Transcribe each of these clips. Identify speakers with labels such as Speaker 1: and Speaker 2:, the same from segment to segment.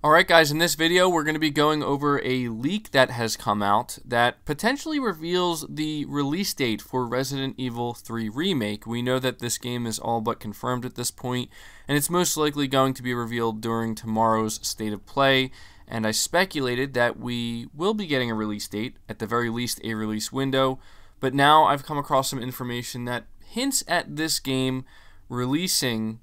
Speaker 1: Alright guys, in this video we're going to be going over a leak that has come out that potentially reveals the release date for Resident Evil 3 Remake. We know that this game is all but confirmed at this point, and it's most likely going to be revealed during tomorrow's State of Play, and I speculated that we will be getting a release date, at the very least a release window, but now I've come across some information that hints at this game releasing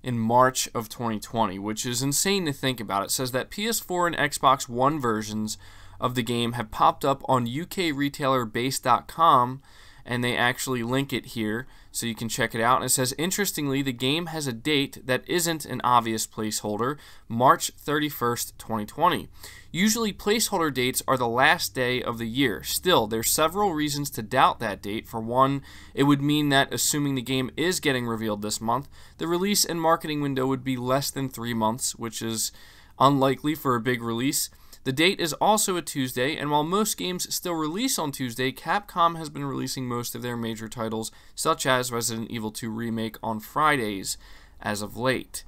Speaker 1: in March of 2020, which is insane to think about. It says that PS4 and Xbox One versions of the game have popped up on UK retailer base.com, and they actually link it here so you can check it out. And it says, interestingly, the game has a date that isn't an obvious placeholder, March 31st, 2020. Usually placeholder dates are the last day of the year. Still, there's several reasons to doubt that date. For one, it would mean that assuming the game is getting revealed this month, the release and marketing window would be less than 3 months, which is unlikely for a big release. The date is also a Tuesday, and while most games still release on Tuesday, Capcom has been releasing most of their major titles, such as Resident Evil 2 Remake, on Fridays as of late.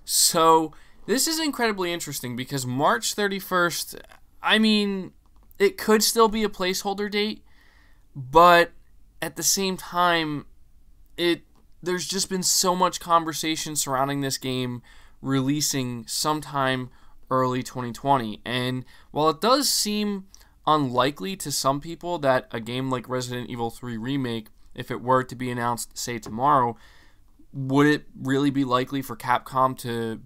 Speaker 1: So this is incredibly interesting because March 31st, I mean, it could still be a placeholder date, but at the same time, there's just been so much conversation surrounding this game releasing sometime early 2020, and while it does seem unlikely to some people that a game like Resident Evil 3 Remake, if it were to be announced, say, tomorrow, would it really be likely for Capcom to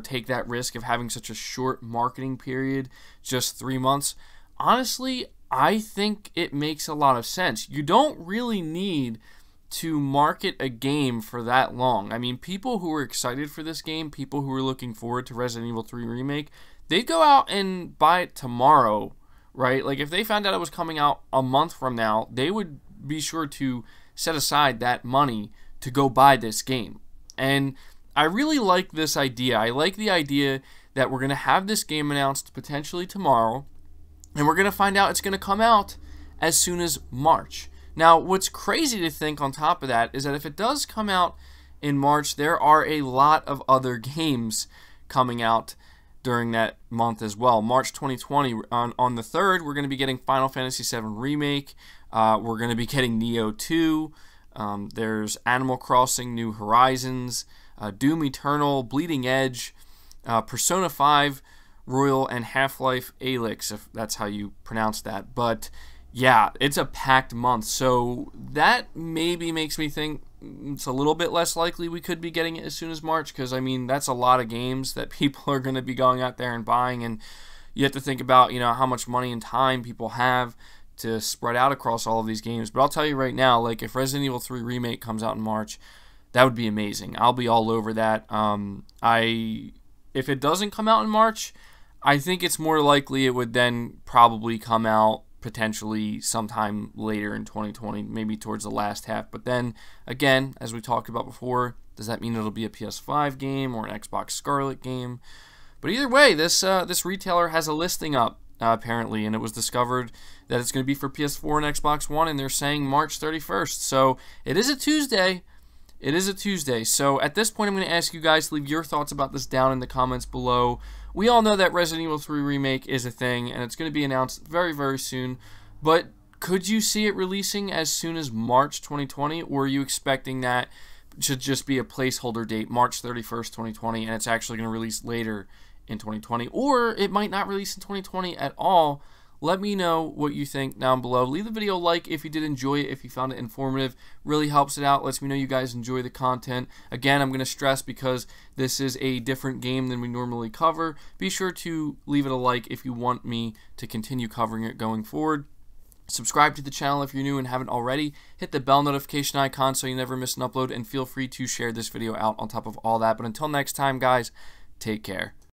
Speaker 1: take that risk of having such a short marketing period, just 3 months? Honestly, I think it makes a lot of sense. You don't really need to market a game for that long. I mean, people who are excited for this game, people who are looking forward to Resident Evil 3 Remake, they'd go out and buy it tomorrow, right? Like, if they found out it was coming out a month from now, they would be sure to set aside that money to go buy this game. And I really like this idea. I like the idea that we're going to have this game announced potentially tomorrow, and we're going to find out it's going to come out as soon as March. Now, what's crazy to think on top of that is that if it does come out in March, there are a lot of other games coming out during that month as well. March 2020, on the 3rd, we're going to be getting Final Fantasy VII Remake. We're going to be getting Nioh 2. There's Animal Crossing New Horizons, Doom Eternal, Bleeding Edge, Persona 5 Royal, and Half-Life Alyx, if that's how you pronounce that. But yeah, it's a packed month, so that maybe makes me think it's a little bit less likely we could be getting it as soon as March, because, I mean, that's a lot of games that people are going to be going out there and buying, and you have to think about, how much money and time people have to spread out across all of these games. But I'll tell you right now, like, if Resident Evil 3 Remake comes out in March, that would be amazing. I'll be all over that. If it doesn't come out in March, I think it's more likely it would then probably come out potentially sometime later in 2020, maybe towards the last half. But then, again, as we talked about before, does that mean it'll be a PS5 game or an Xbox Scarlet game? But either way, this retailer has a listing up, apparently, and it was discovered that it's going to be for PS4 and Xbox One, and they're saying March 31st. So it is a Tuesday. It is a Tuesday. So at this point, I'm going to ask you guys to leave your thoughts about this down in the comments below. We all know that Resident Evil 3 Remake is a thing, and it's going to be announced very, very soon. But could you see it releasing as soon as March 2020, or are you expecting that to just be a placeholder date, March 31st, 2020, and it's actually going to release later in 2020? Or it might not release in 2020 at all. Let me know what you think down below. Leave the video a like if you did enjoy it, if you found it informative. Really helps it out. Lets me know you guys enjoy the content. Again, I'm going to stress, because this is a different game than we normally cover, be sure to leave it a like if you want me to continue covering it going forward. Subscribe to the channel if you're new and haven't already. Hit the bell notification icon so you never miss an upload, and feel free to share this video out on top of all that. But until next time, guys, take care.